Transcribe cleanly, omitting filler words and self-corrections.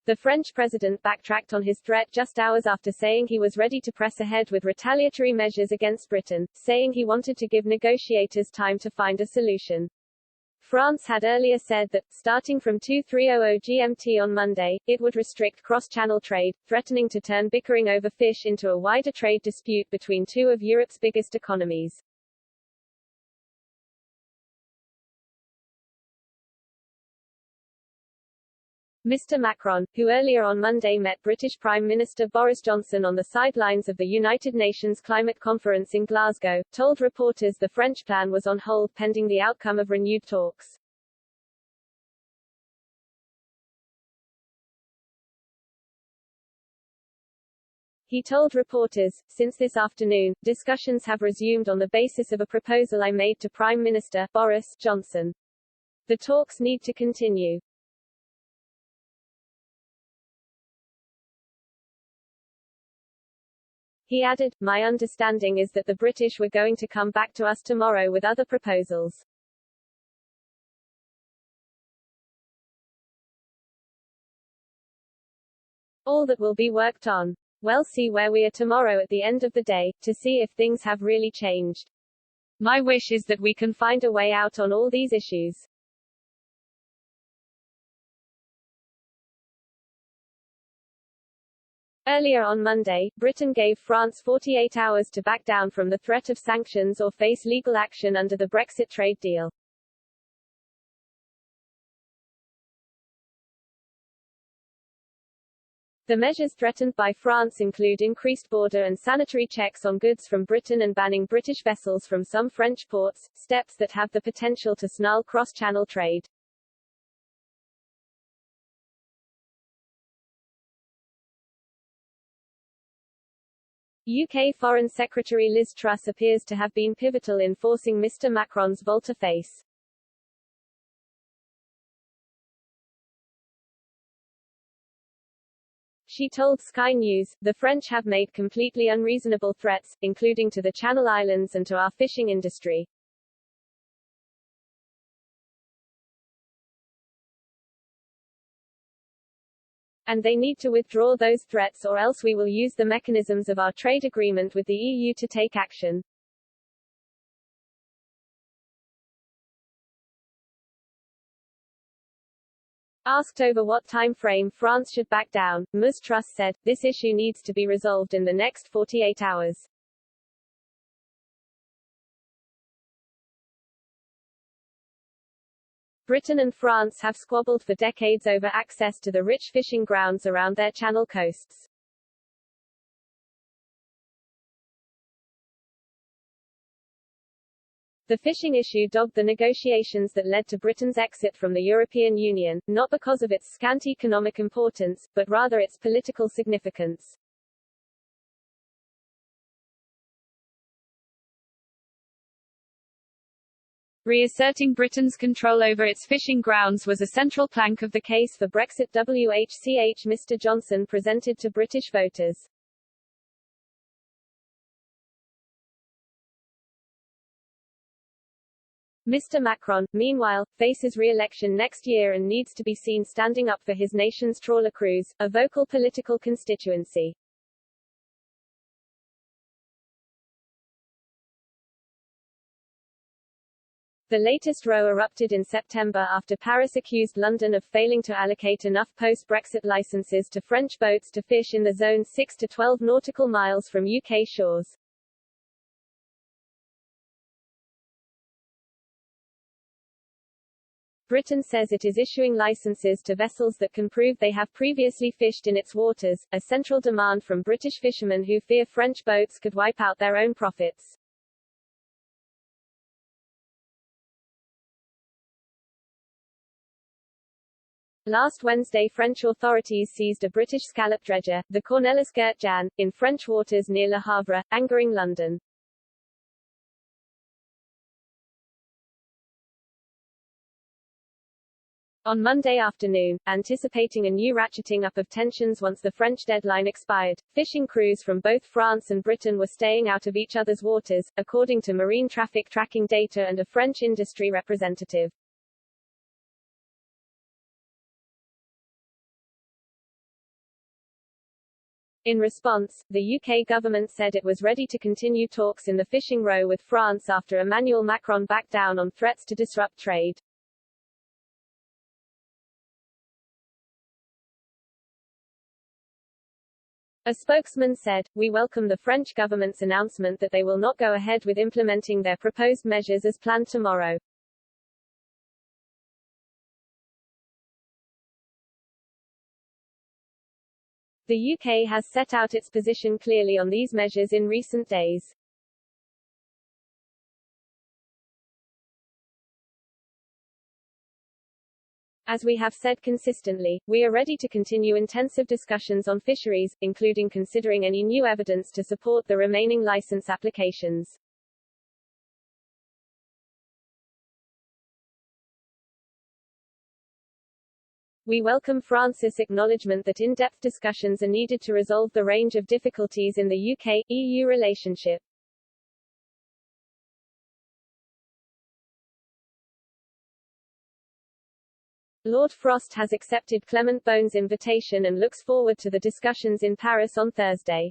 The French president backtracked on his threat just hours after saying he was ready to press ahead with retaliatory measures against Britain, saying he wanted to give negotiators time to find a solution. France had earlier said that, starting from 2300 GMT on Monday, it would restrict cross-channel trade, threatening to turn bickering over fish into a wider trade dispute between two of Europe's biggest economies. Mr. Macron, who earlier on Monday met British Prime Minister Boris Johnson on the sidelines of the United Nations Climate Conference in Glasgow, told reporters the French plan was on hold pending the outcome of renewed talks. He told reporters, "Since this afternoon, discussions have resumed on the basis of a proposal I made to Prime Minister Boris Johnson. The talks need to continue." He added, "My understanding is that the British were going to come back to us tomorrow with other proposals. All that will be worked on. We'll see where we are tomorrow at the end of the day, to see if things have really changed. My wish is that we can find a way out on all these issues." Earlier on Monday, Britain gave France 48 hours to back down from the threat of sanctions or face legal action under the Brexit trade deal. The measures threatened by France include increased border and sanitary checks on goods from Britain and banning British vessels from some French ports, steps that have the potential to snarl cross-channel trade. UK Foreign Secretary Liz Truss appears to have been pivotal in forcing Mr. Macron's volte-face. She told Sky News, "The French have made completely unreasonable threats, including to the Channel Islands and to our fishing industry. And they need to withdraw those threats or else we will use the mechanisms of our trade agreement with the EU to take action." Asked over what time frame France should back down, Ms. Truss said, "This issue needs to be resolved in the next 48 hours. Britain and France have squabbled for decades over access to the rich fishing grounds around their channel coasts. The fishing issue dogged the negotiations that led to Britain's exit from the European Union, not because of its scant economic importance, but rather its political significance. Reasserting Britain's control over its fishing grounds was a central plank of the case for Brexit. WHCH Mr. Johnson presented to British voters. Mr. Macron, meanwhile, faces re-election next year and needs to be seen standing up for his nation's trawler crews, a vocal political constituency. The latest row erupted in September after Paris accused London of failing to allocate enough post-Brexit licenses to French boats to fish in the zone 6 to 12 nautical miles from UK shores. Britain says it is issuing licenses to vessels that can prove they have previously fished in its waters, a central demand from British fishermen who fear French boats could wipe out their own profits. Last Wednesday French authorities seized a British scallop dredger, the Cornelis Gert-Jan, in French waters near Le Havre, angering London. On Monday afternoon, anticipating a new ratcheting up of tensions once the French deadline expired, fishing crews from both France and Britain were staying out of each other's waters, according to marine traffic tracking data and a French industry representative. In response, the UK government said it was ready to continue talks in the fishing row with France after Emmanuel Macron backed down on threats to disrupt trade. A spokesman said, "We welcome the French government's announcement that they will not go ahead with implementing their proposed measures as planned tomorrow." The UK has set out its position clearly on these measures in recent days. As we have said consistently, we are ready to continue intensive discussions on fisheries, including considering any new evidence to support the remaining license applications. We welcome France's acknowledgement that in-depth discussions are needed to resolve the range of difficulties in the UK-EU relationship. Lord Frost has accepted Clement Bone's invitation and looks forward to the discussions in Paris on Thursday.